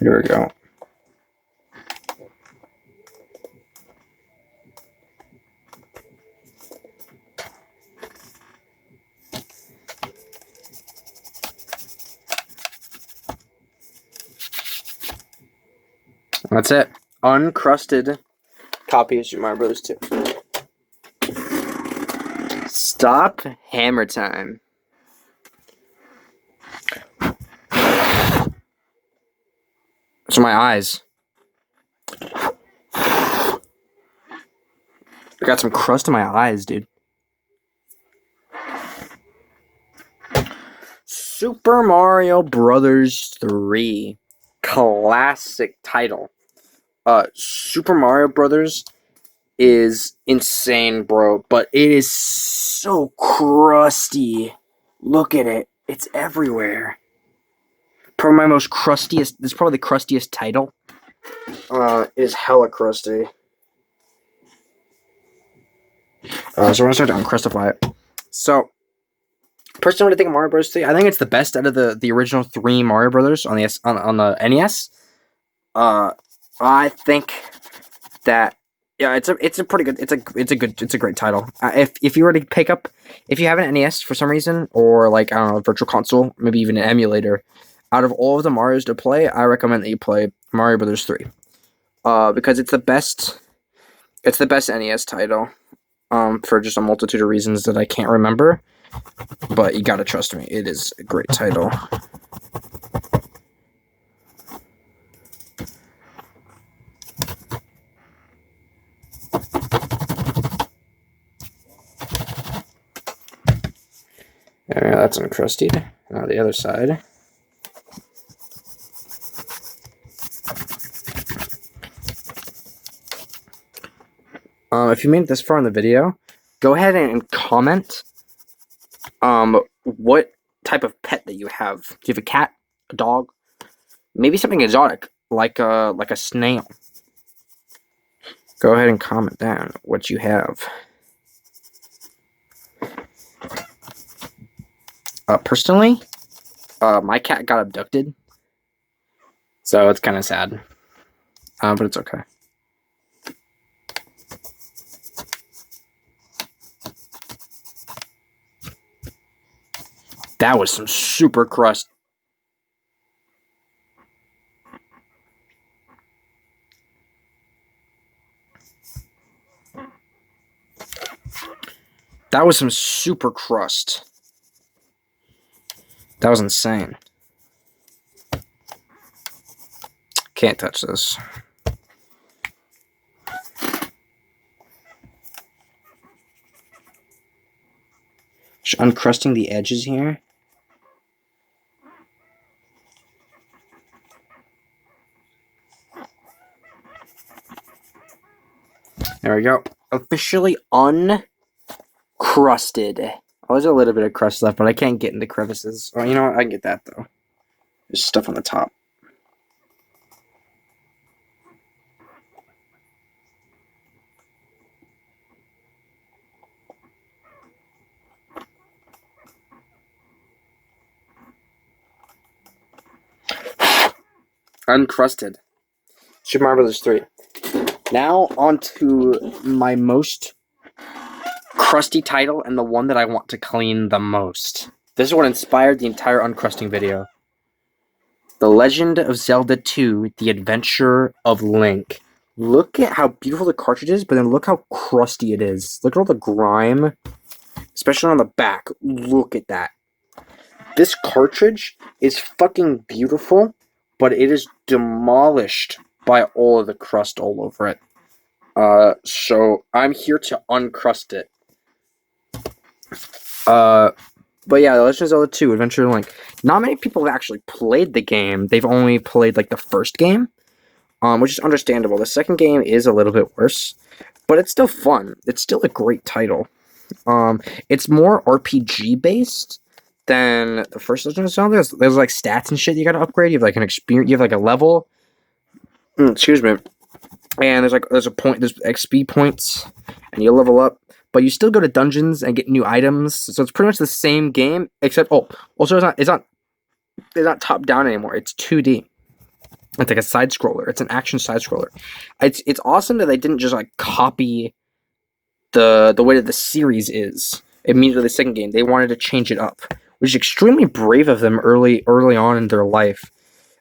Here we go. That's it. Uncrusted copy of Super Mario Bros. 2. Stop hammer time. Those are my eyes. I got some crust in my eyes, dude. Super Mario Bros. 3. Classic title. Super Mario Brothers is insane, bro, but it is so crusty. Look at it. It's everywhere. Probably my most crustiest. This is probably the crustiest title. It is hella crusty. So we're gonna start to uncrustify it. So, personally, what I think of Mario Bros. 3, I think it's the best out of the original 3 Mario Brothers on the NES. I think that it's a pretty good it's a great title. If you were to pick up, if you have an NES for some reason, or like, I don't know, a virtual console, maybe even an emulator, out of all of the Marios to play, I recommend that you play Mario Brothers 3. Because it's the best NES title. For just a multitude of reasons that I can't remember. But you gotta trust me, it is a great title. There, that's uncrusted. Now the other side. If you made it this far in the video, go ahead and comment what type of pet that you have. Do you have a cat, a dog, maybe something exotic like a snail? Go ahead and comment down what you have. Personally, my cat got abducted, so it's kind of sad, but it's okay. That was some super crust. That was some super crust. That was insane. Can't touch this. Just uncrusting the edges here. There we go. Officially uncrusted. Oh, there's a little bit of crust left, but I can't get into crevices. Oh, you know what? I can get that, though. There's stuff on the top. Uncrusted. Super Mario Bros. 3. Now, on to my most crusty title, and the one that I want to clean the most. This is what inspired the entire uncrusting video. The Legend of Zelda 2, The Adventure of Link. Look at how beautiful the cartridge is, but then look how crusty it is. Look at all the grime, especially on the back. Look at that. This cartridge is fucking beautiful, but it is demolished by all of the crust all over it. So I'm here to uncrust it. But yeah, The Legend of Zelda 2, Adventure of Link. Not many people have actually played the game. They've only played, like, the first game, which is understandable. The second game is a little bit worse, but it's still fun. It's still a great title. It's more RPG-based than the first Legend of Zelda. There's like, stats and shit you gotta upgrade. You have, like, an experience. You have, like, a level. Excuse me. And there's XP points, and you level up. But you still go to dungeons and get new items, so it's pretty much the same game, except also it's not top down anymore. It's 2D. It's like a side scroller. It's an action side scroller. It's awesome that they didn't just like copy the way that the series is immediately the second game. They wanted to change it up, which is extremely brave of them early on in their life.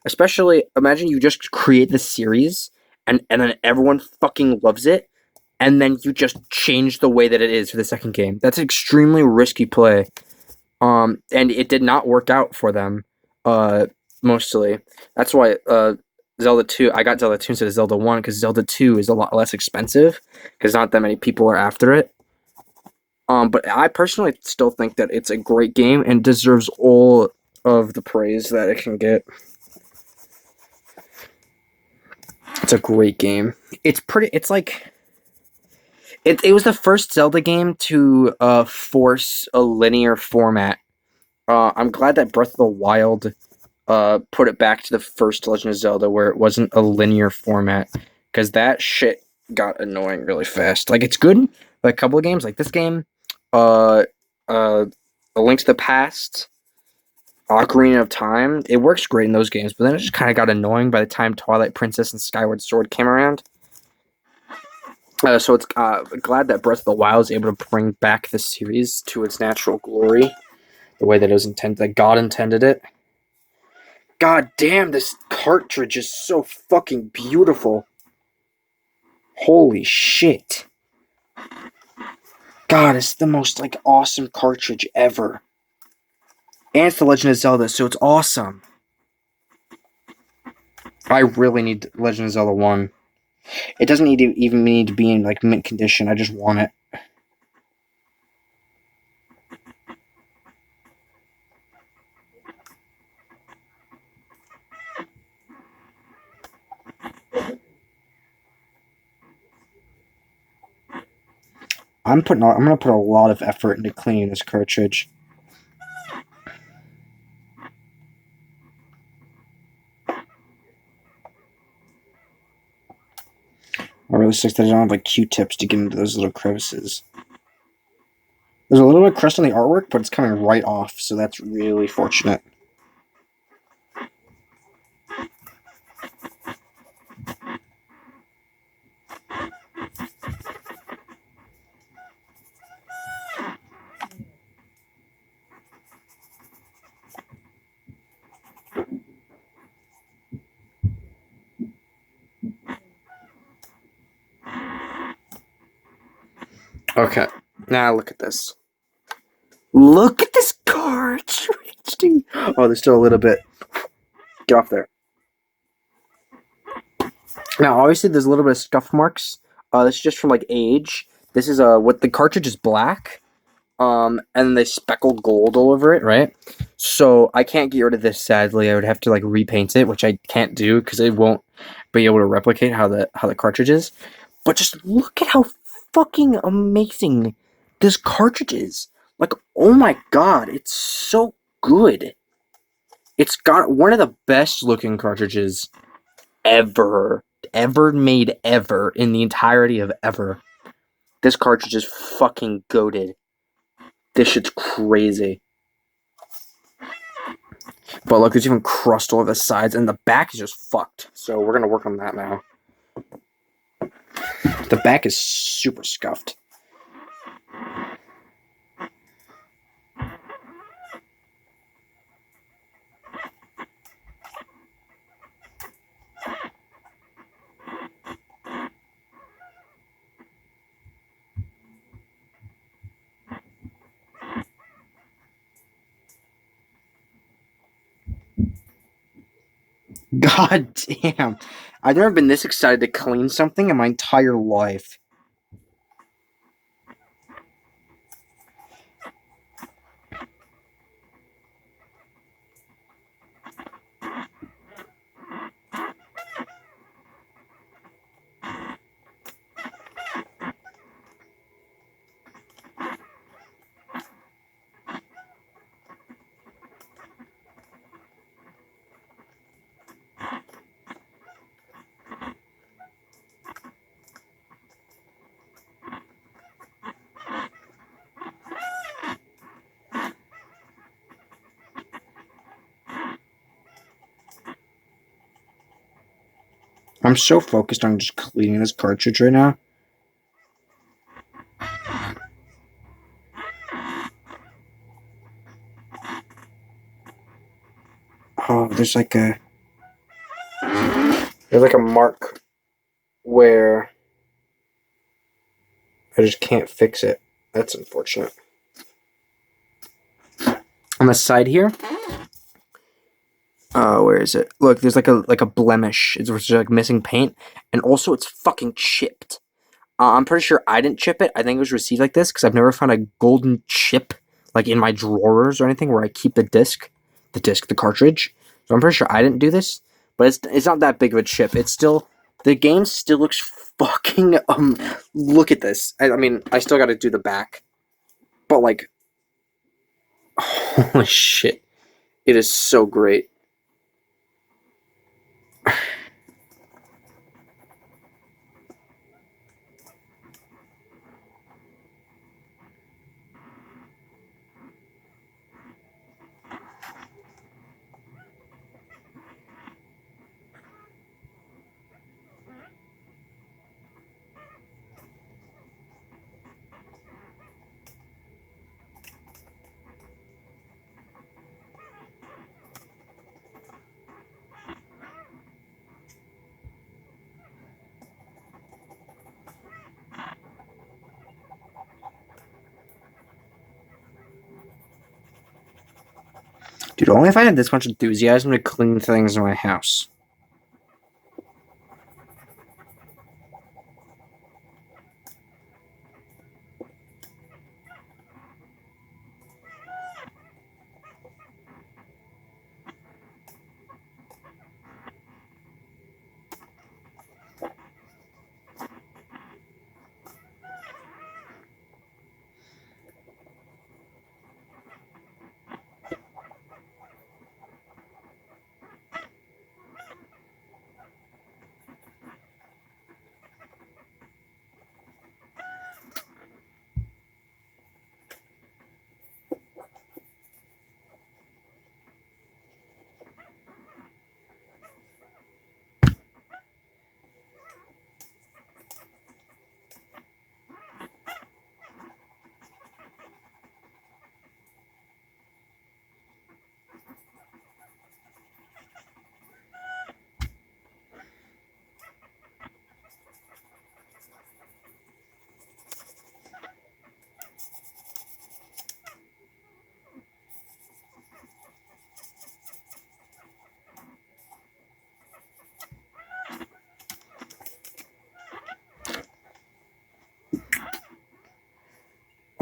Especially, imagine you just create the series and then everyone fucking loves it, and then you just change the way that it is for the second game. That's an extremely risky play. And it did not work out for them, mostly. That's why Zelda 2, I got Zelda 2 instead of Zelda 1, because Zelda 2 is a lot less expensive, because not that many people are after it. But I personally still think that it's a great game and deserves all of the praise that it can get. It's a great game. It's like it was the first Zelda game to force a linear format. I'm glad that Breath of the Wild put it back to the first Legend of Zelda where it wasn't a linear format, because that shit got annoying really fast. Like, it's good, like a couple of games, like this game, uh, A Link to the Past, Ocarina of Time. It works great in those games, but then it just kind of got annoying by the time Twilight Princess and Skyward Sword came around. So it's glad that Breath of the Wild is able to bring back the series to its natural glory, the way that it was intended, that God intended it. God damn, this cartridge is so fucking beautiful. Holy shit. God, it's the most, like, awesome cartridge ever. And it's The Legend of Zelda, so it's awesome. I really need Legend of Zelda 1. It doesn't even need to be in, like, mint condition. I just want it. I'm gonna put a lot of effort into cleaning this cartridge. I really sucks that I don't have like Q-tips to get into those little crevices. There's a little bit of crust on the artwork, but it's coming right off, so that's really fortunate. Okay, now look at this. Look at this cartridge, dude. Oh, there's still a little bit. Get off there. Now, obviously, there's a little bit of scuff marks. This is just from like age. This is what the cartridge is black. And they speckled gold all over it, right? So I can't get rid of this. Sadly, I would have to like repaint it, which I can't do because it won't be able to replicate how the cartridge is. But just look at how fucking amazing this cartridge is. Like, oh my god, it's so good. It's got one of the best looking cartridges ever made ever in the entirety of ever. This cartridge is fucking goated. This shit's crazy. But look, there's even crust all over the sides, and the back is just fucked. So we're gonna work on that now. The back is super scuffed. God damn. I've never been this excited to clean something in my entire life. I'm so focused on just cleaning this cartridge right now. Oh, there's like a mark where I just can't fix it. That's unfortunate. On the side here, where is it? Look, there's like a blemish. It's just like missing paint, and also it's fucking chipped. I'm pretty sure I didn't chip it. I think it was received like this because I've never found a golden chip like in my drawers or anything where I keep the cartridge. So I'm pretty sure I didn't do this, but it's not that big of a chip. It's still, the game still looks fucking look at this. I mean, I still got to do the back, but like, holy shit, it is so great. Dude, only if I had this much enthusiasm to clean things in my house.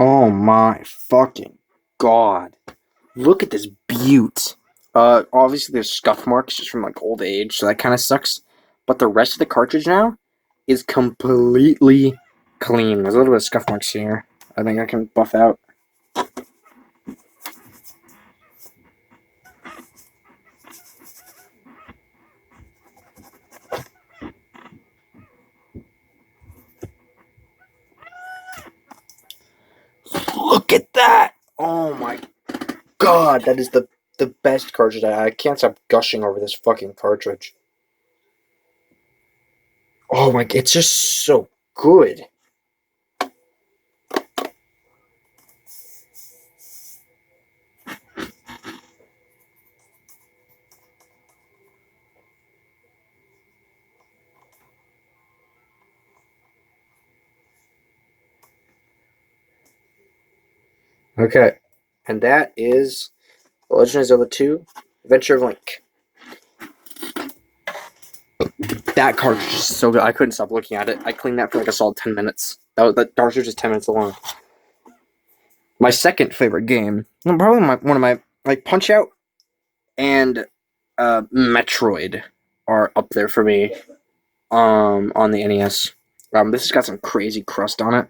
Oh my fucking god. Look at this beaut. Obviously there's scuff marks just from like old age, so that kind of sucks. But the rest of the cartridge now is completely clean. There's a little bit of scuff marks here. I think I can buff out. Look at that! Oh my god, that is the best cartridge. I can't stop gushing over this fucking cartridge. Oh my, it's just so good. Okay, and that is The Legend of Zelda 2, Adventure of Link. That cartridge is so good. I couldn't stop looking at it. I cleaned that for like a solid 10 minutes. That cartridge is 10 minutes long. My second favorite game, probably one of my, like, Punch Out and Metroid are up there for me on the NES. This has got some crazy crust on it.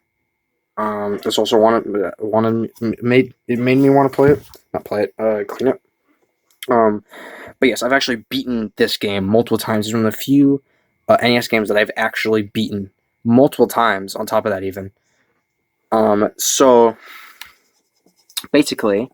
This also made me want to play it. Not play it, clean it. But yes, I've actually beaten this game multiple times. It's one of the few NES games that I've actually beaten multiple times. On top of that, even. So basically,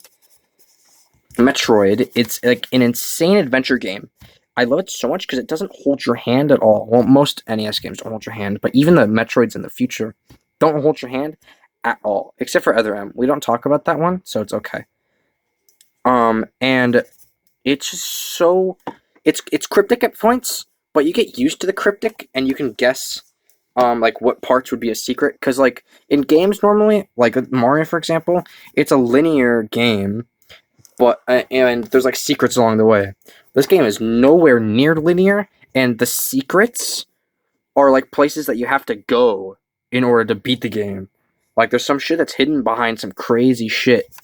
Metroid, it's like an insane adventure game. I love it so much because it doesn't hold your hand at all. Well, most NES games don't hold your hand, but even the Metroids in the future don't hold your hand at all, except for Other M. We don't talk about that one, so it's okay. And it's just so it's cryptic at points, but you get used to the cryptic and you can guess like what parts would be a secret, because like in games normally, like Mario for example, it's a linear game, but and there's like secrets along the way. This game is nowhere near linear, and the secrets are like places that you have to go in order to beat the game. Like there's some shit that's hidden behind some crazy shit.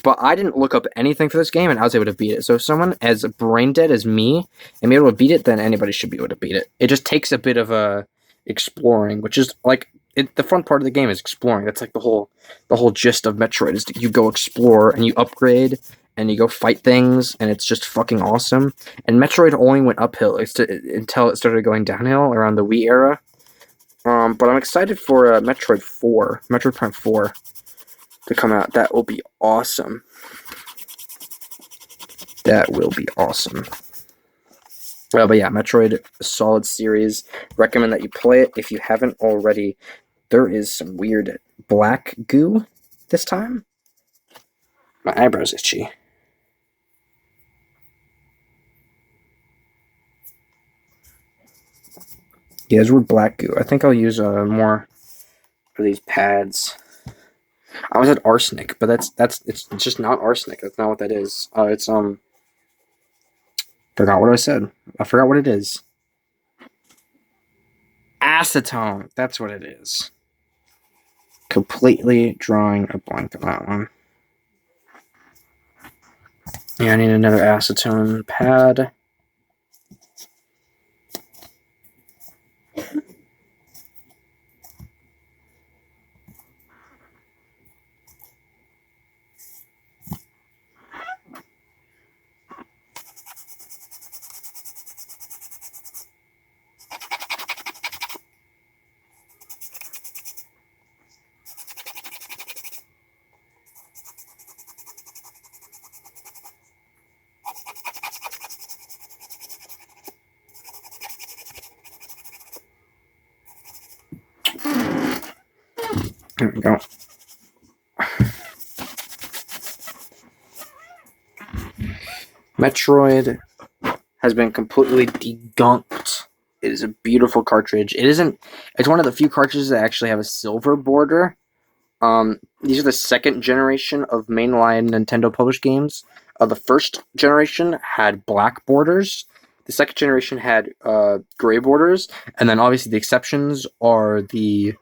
But I didn't look up anything for this game, and I was able to beat it. So if someone as brain dead as me and be able to beat it, then anybody should be able to beat it. It just takes a bit of exploring, which is like the fun part of the game is exploring. That's like the whole gist of Metroid is that you go explore and you upgrade and you go fight things, and it's just fucking awesome. And Metroid only went uphill until it started going downhill around the Wii era. But I'm excited for Metroid Prime 4. To come out. That will be awesome. That will be awesome. But yeah, Metroid, a solid series. Recommend that you play it if you haven't already. There is some weird black goo this time. My eyebrow's itchy. Yeah, there's weird black goo. I think I'll use more for these pads. I was at arsenic, but it's just not arsenic. That's not what that is. It's forgot what I said. I forgot what it is. Acetone. That's what it is. Completely drawing a blank on that one. Yeah, I need another acetone pad. There we go. Metroid has been completely degunked. It is a beautiful cartridge. It's one of the few cartridges that actually have a silver border. These are the second generation of mainline Nintendo published games. The first generation had black borders. The second generation had gray borders, and then obviously the exceptions are the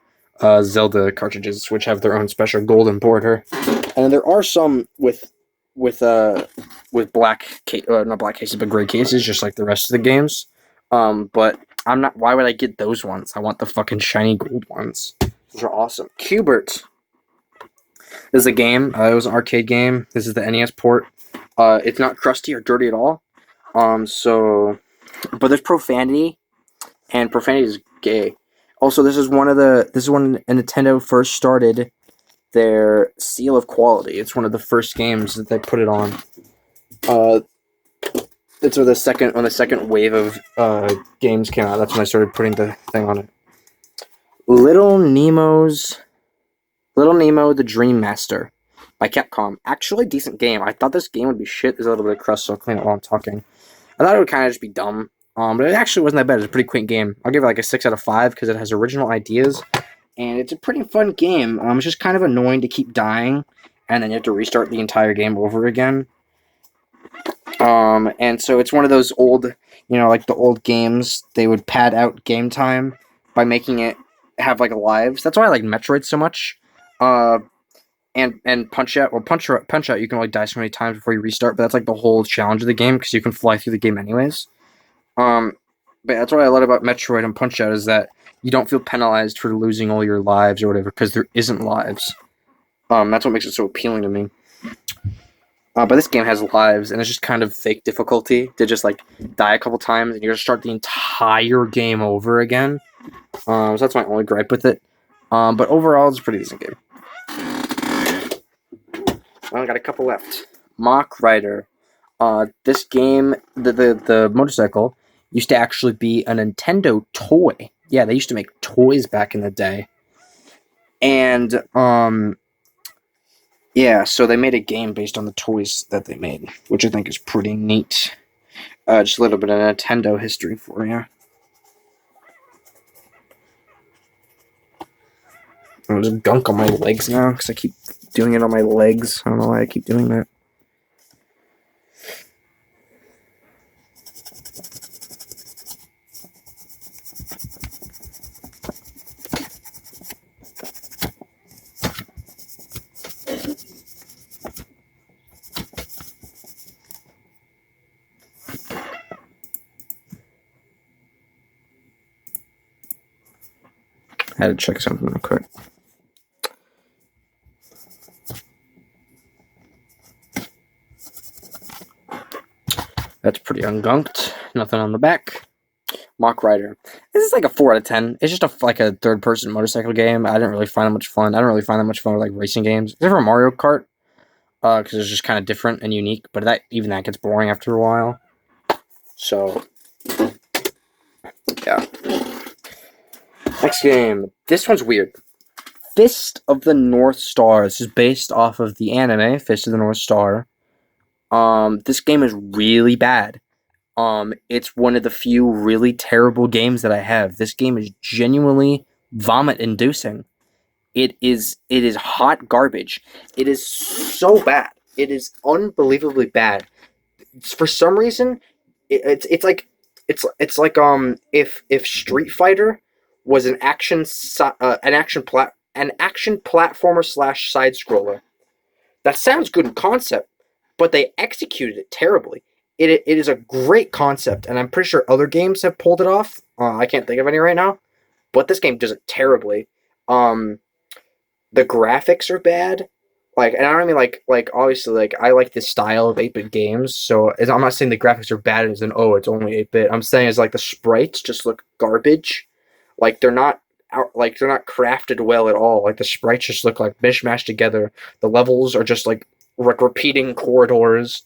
Zelda cartridges, which have their own special golden border. And then there are some with black not black cases but gray cases, just like the rest of the games. But I'm not. Why would I get those ones? I want the fucking shiny gold ones. Those are awesome. Qbert. This is a game. It was an arcade game. This is the NES port. It's not crusty or dirty at all. But there's profanity, and profanity is gay. Also, this is when Nintendo first started their seal of quality. It's one of the first games that they put it on. It's when the second wave of games came out. That's when I started putting the thing on it. Little Nemo the Dream Master by Capcom. Actually, decent game. I thought this game would be shit. There's a little bit of crust, so I'll clean it while I'm talking. I thought it would kind of just be dumb. But it actually wasn't that bad. It's a pretty quick game. I'll give it like a 6 out of 5 because it has original ideas. And it's a pretty fun game. It's just kind of annoying to keep dying, and then you have to restart the entire game over again. And so it's one of those old, like the old games, they would pad out game time by making it have like lives. That's why I like Metroid so much. And Punch Out. Well, Punch Out, you can only die so many times before you restart, but that's like the whole challenge of the game because you can fly through the game anyways. But that's what I love about Metroid and Punch Out is that you don't feel penalized for losing all your lives or whatever because there isn't lives. That's what makes it so appealing to me. But this game has lives, and it's just kind of fake difficulty to just like die a couple times and you're gonna start the entire game over again. So that's my only gripe with it. But overall, it's a pretty decent game. I only got a couple left. Mock Rider. This game, the motorcycle, used to actually be a Nintendo toy. Yeah, they used to make toys back in the day. And, yeah, so they made a game based on the toys that they made, which I think is pretty neat. Just a little bit of Nintendo history for you. There's gunk on my legs now, because I keep doing it on my legs. I don't know why I keep doing that. I had to check something real quick. That's pretty ungunked. Nothing on the back. Mock Rider. This is like a 4 out of 10. It's just like a third-person motorcycle game. I didn't really find it much fun. I don't really find that much fun with like racing games. Except for Mario Kart, because it's just kind of different and unique. But even that gets boring after a while. So, yeah. Next game. This one's weird. Fist of the North Star. This is based off of the anime Fist of the North Star. This game is really bad. It's one of the few really terrible games that I have. This game is genuinely vomit-inducing. It is hot garbage. It is so bad. It is unbelievably bad. For some reason, it's like if Street Fighter was an action platformer slash side scroller. That sounds good in concept, but they executed it terribly. It is a great concept, and I'm pretty sure other games have pulled it off. I can't think of any right now, but this game does it terribly. The graphics are bad. Like, and I don't mean like obviously like I like the style of 8-bit games, so I'm not saying the graphics are bad as in it's only 8-bit. I'm saying it's like the sprites just look garbage. Like they're not crafted well at all. Like the sprites just look like mishmashed together. The levels are just like repeating corridors.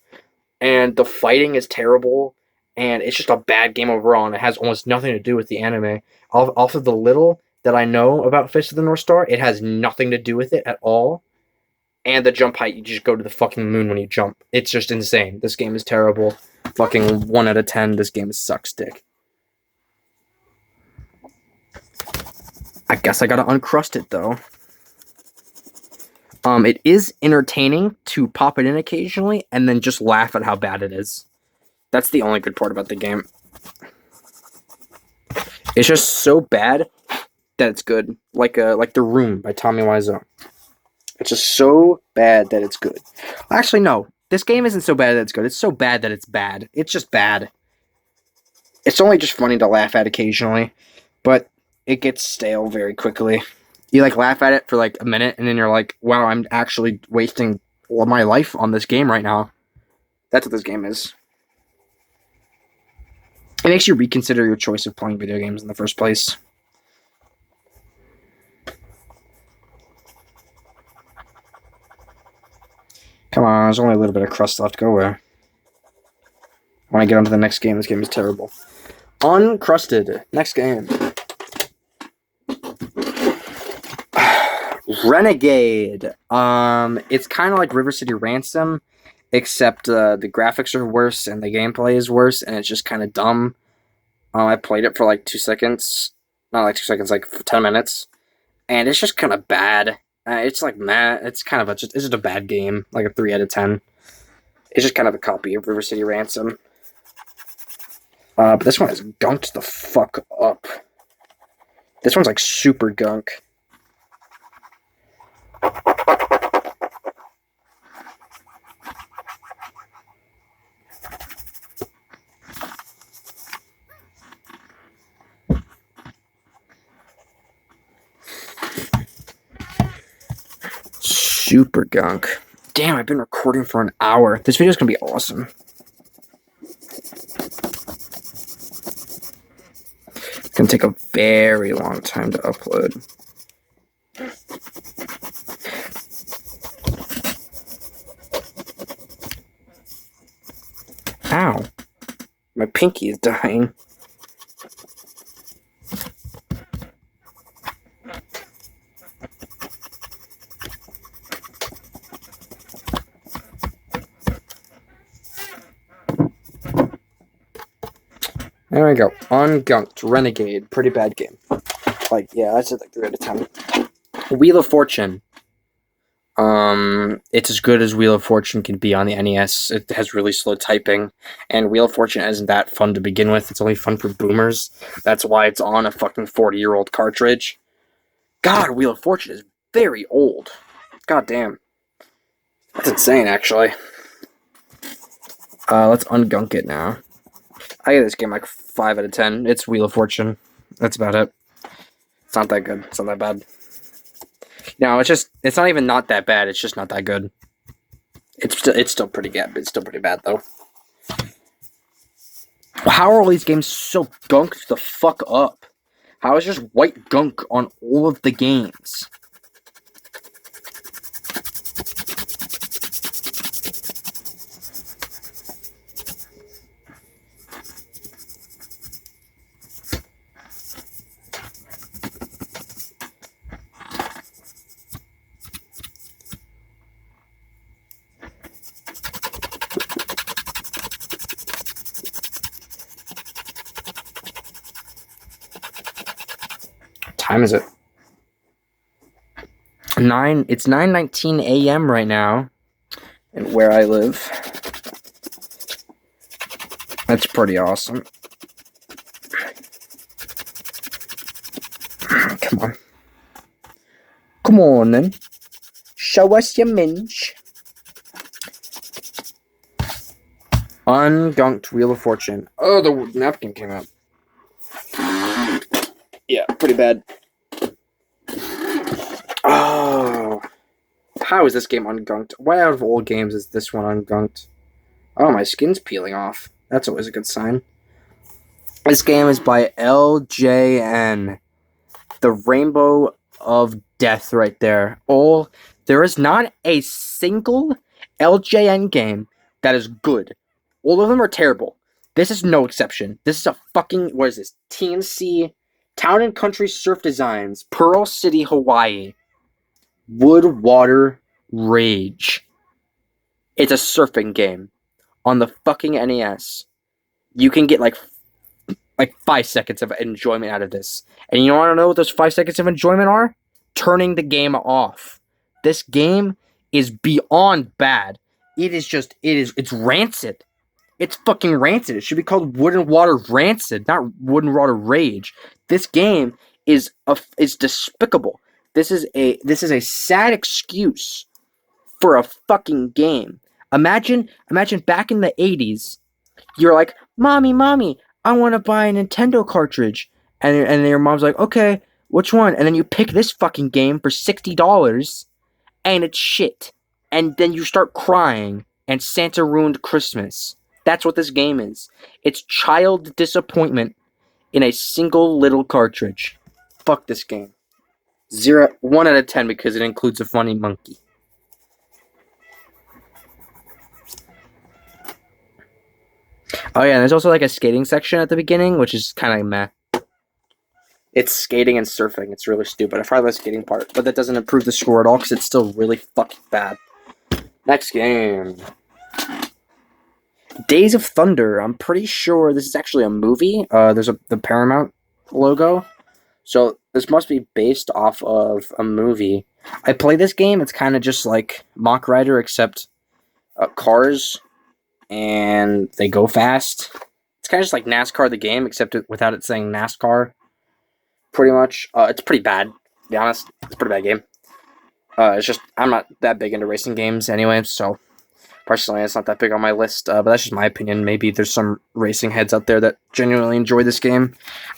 And the fighting is terrible, and it's just a bad game overall, and it has almost nothing to do with the anime. Off of the little that I know about Fist of the North Star, it has nothing to do with it at all. And the jump height, you just go to the fucking moon when you jump. It's just insane. This game is terrible. Fucking 1 out of 10, this game sucks dick. I guess I gotta uncrust it, though. It is entertaining to pop it in occasionally and then just laugh at how bad it is. That's the only good part about the game. It's just so bad that it's good. Like The Room by Tommy Wiseau. It's just so bad that it's good. Actually, no. This game isn't so bad that it's good. It's so bad that it's bad. It's just bad. It's only just funny to laugh at occasionally, but it gets stale very quickly. You like laugh at it for like a minute, and then you're like, wow, I'm actually wasting all my life on this game right now. That's what this game is. It makes you reconsider your choice of playing video games in the first place. Come on, there's only a little bit of crust left. Go away. I want to get on to the next game. This game is terrible. Uncrusted. Next game. Renegade. It's kind of like River City Ransom, except the graphics are worse and the gameplay is worse, and it's just kind of dumb. I played it for like 2 seconds. Not like 2 seconds, like 10 minutes. And it's just kind of bad. It's like meh. It's kind of it's just a bad game. Like a 3 out of 10. It's just kind of a copy of River City Ransom. But this one is gunked the fuck up. This one's like super gunk. Super gunk. Damn, I've been recording for an hour. This video's gonna be awesome. It's gonna take a very long time to upload. pinky is dying. There we go. Ungunked. Renegade. Pretty bad game. Like, yeah, that's like 3 out of 10. Wheel of Fortune. It's as good as Wheel of Fortune can be on the NES. It has really slow typing, and Wheel of Fortune isn't that fun to begin with. It's only fun for boomers. That's why it's on a fucking 40-year-old cartridge. God, Wheel of Fortune is very old. God damn. That's insane, actually. Let's ungunk it now. I give this game like 5 out of 10. It's Wheel of Fortune. That's about it. It's not that good. It's not that bad. No, it's not even not that bad. It's just not that good. It's still pretty good. It's still pretty bad though. How are all these games so gunked the fuck up? How is just white gunk on all of the games? Time is it? It's 9:19 a.m. right now, and where I live. That's pretty awesome. Come on. Come on, then. Show us your minge. Ungunked Wheel of Fortune. Oh, the napkin came out. Yeah, pretty bad. Oh. How is this game ungunked? Why out of all games is this one ungunked? Oh, my skin's peeling off. That's always a good sign. This game is by LJN. The Rainbow of Death right there. There is not a single LJN game that is good. All of them are terrible. This is no exception. This is a fucking, what is this? TNC, Town and Country Surf Designs, Pearl City, Hawaii. Wood, Water, Rage. It's a surfing game on the fucking NES. You can get like 5 seconds of enjoyment out of this. And you want to know what those 5 seconds of enjoyment are? Turning the game off. This game is beyond bad. It's rancid. It's fucking rancid. It should be called Wood and Water Rancid, not Wood and Water Rage. This game is despicable. This is a sad excuse for a fucking game. Imagine back in the 80s, you're like, Mommy, I want to buy a Nintendo cartridge. And your mom's like, okay, which one? And then you pick this fucking game for $60, and it's shit. And then you start crying, and Santa ruined Christmas. That's what this game is. It's child disappointment in a single little cartridge. Fuck this game. 1 out of 10 because it includes a funny monkey. Oh yeah, and there's also like a skating section at the beginning, which is kind of meh. It's skating and surfing. It's really stupid. I probably the skating part, but that doesn't improve the score at all because it's still really fucking bad. Next game. Days of Thunder. I'm pretty sure this is actually a movie. There's the Paramount logo. So this must be based off of a movie. I play this game. It's kind of just like Mach Rider, except cars, and they go fast. It's kind of just like NASCAR the game, except without it saying NASCAR. Pretty much. It's pretty bad, to be honest. It's a pretty bad game. It's just, I'm not that big into racing games anyway, so personally it's not that big on my list, but that's just my opinion. Maybe there's some racing heads out there that genuinely enjoy this game.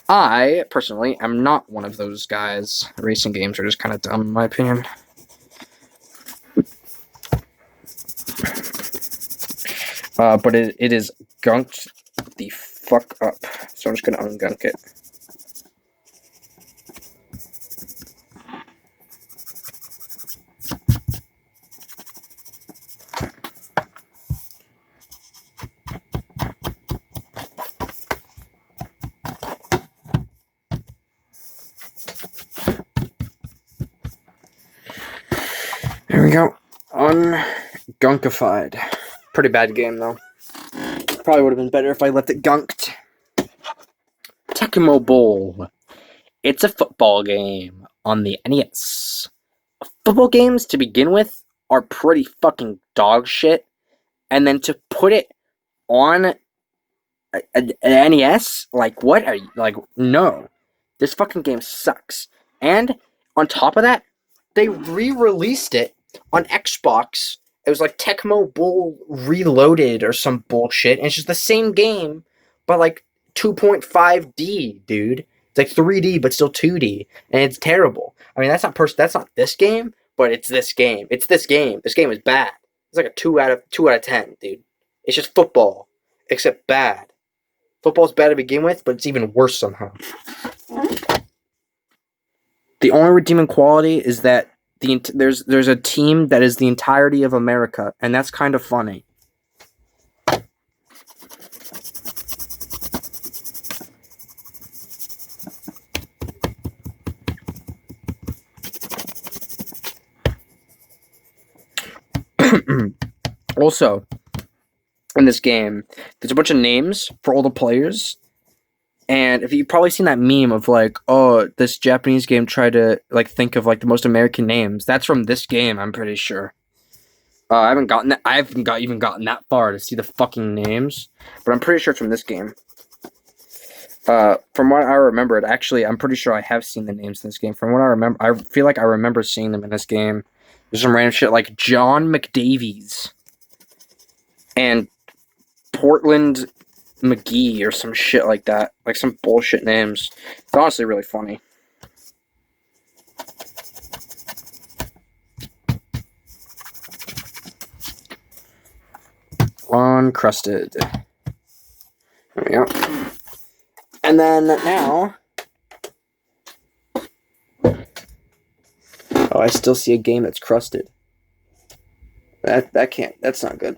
I, personally, am not one of those guys. Racing games are just kind of dumb, in my opinion. But it is gunked the fuck up, so I'm just going to ungunk it. Here we go. Ungunkified. Pretty bad game, though. Probably would have been better if I left it gunked. Tecmo Bowl. It's a football game on the NES. Football games, to begin with, are pretty fucking dog shit. And then to put it on an NES, like, what are you, like, no. This fucking game sucks. And on top of that, they re-released it on Xbox. It was like Tecmo Bowl Reloaded or some bullshit. And it's just the same game, but like 2.5D, dude. It's like 3D, but still 2D. And it's terrible. I mean, that's not this game, but it's this game. It's this game. This game is bad. It's like a 2 out of 10, dude. It's just football, except bad. Football's bad to begin with, but it's even worse somehow. The only redeeming quality is that there's a team that is the entirety of America, and that's kind of funny. Also, in this game, there's a bunch of names for all the players. And if you've probably seen that meme of like, oh, this Japanese game tried to like think of like the most American names. That's from this game, I'm pretty sure. I haven't even gotten that far to see the fucking names, but I'm pretty sure it's from this game. From what I remember, I'm pretty sure I have seen the names in this game. From what I remember, I feel like I remember seeing them in this game. There's some random shit like John McDavies and Portland McGee or some shit like that. Like some bullshit names. It's honestly really funny. Uncrusted. There we go. And then now... Oh, I still see a game that's crusted. That's not good.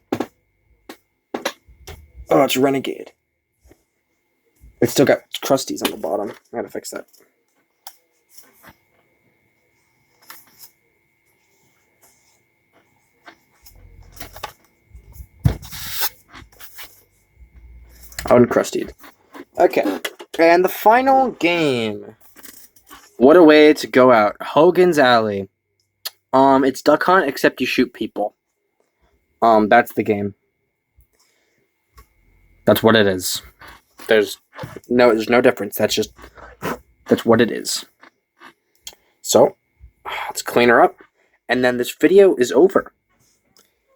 Oh, it's Renegade. It's still got crusties on the bottom. I gotta fix that. Uncrusted. Okay. And the final game. What a way to go out. Hogan's Alley. It's Duck Hunt, except you shoot people. That's the game. That's what it is. There's no difference. That's what it is. So, let's clean her up. And then this video is over.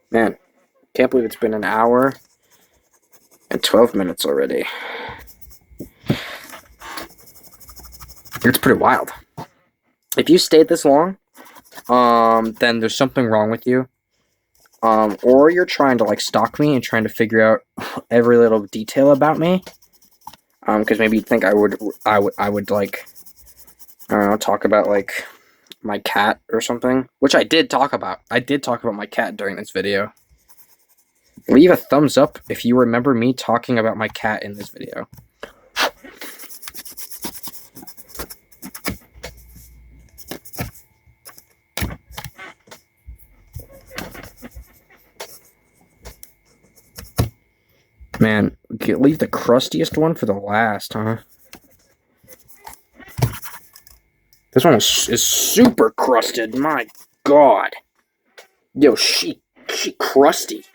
Man, can't believe it's been an hour and 12 minutes already. It's pretty wild. If you stayed this long, then there's something wrong with you. Or you're trying to like stalk me and trying to figure out every little detail about me. Because maybe you'd think I would like, I don't know, talk about like my cat or something, which I did talk about. I did talk about my cat during this video. Leave a thumbs up if you remember me talking about my cat in this video. Man, leave the crustiest one for the last, huh? This one is super crusted. My God. Yo, she crusty.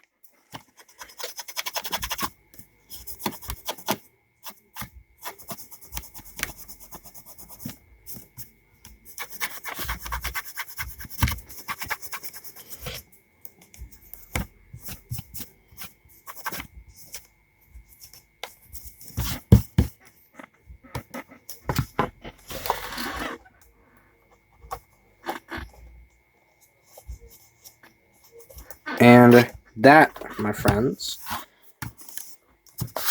And that, my friends,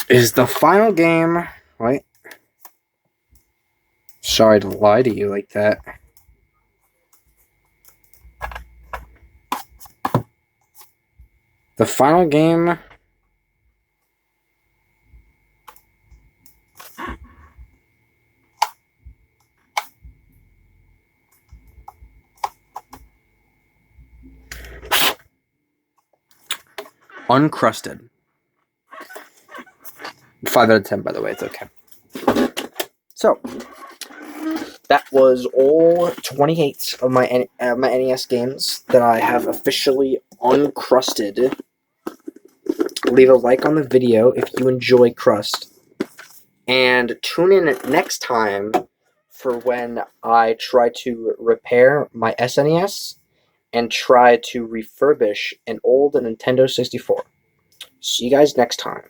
is the final game. Wait. Sorry to lie to you like that. The final game Uncrusted. 5 out of 10, by the way. It's okay. So, that was all 28 of my NES games that I have officially uncrusted. Leave a like on the video if you enjoy Crust. And tune in next time for when I try to repair my SNES and try to refurbish an old Nintendo 64. See you guys next time.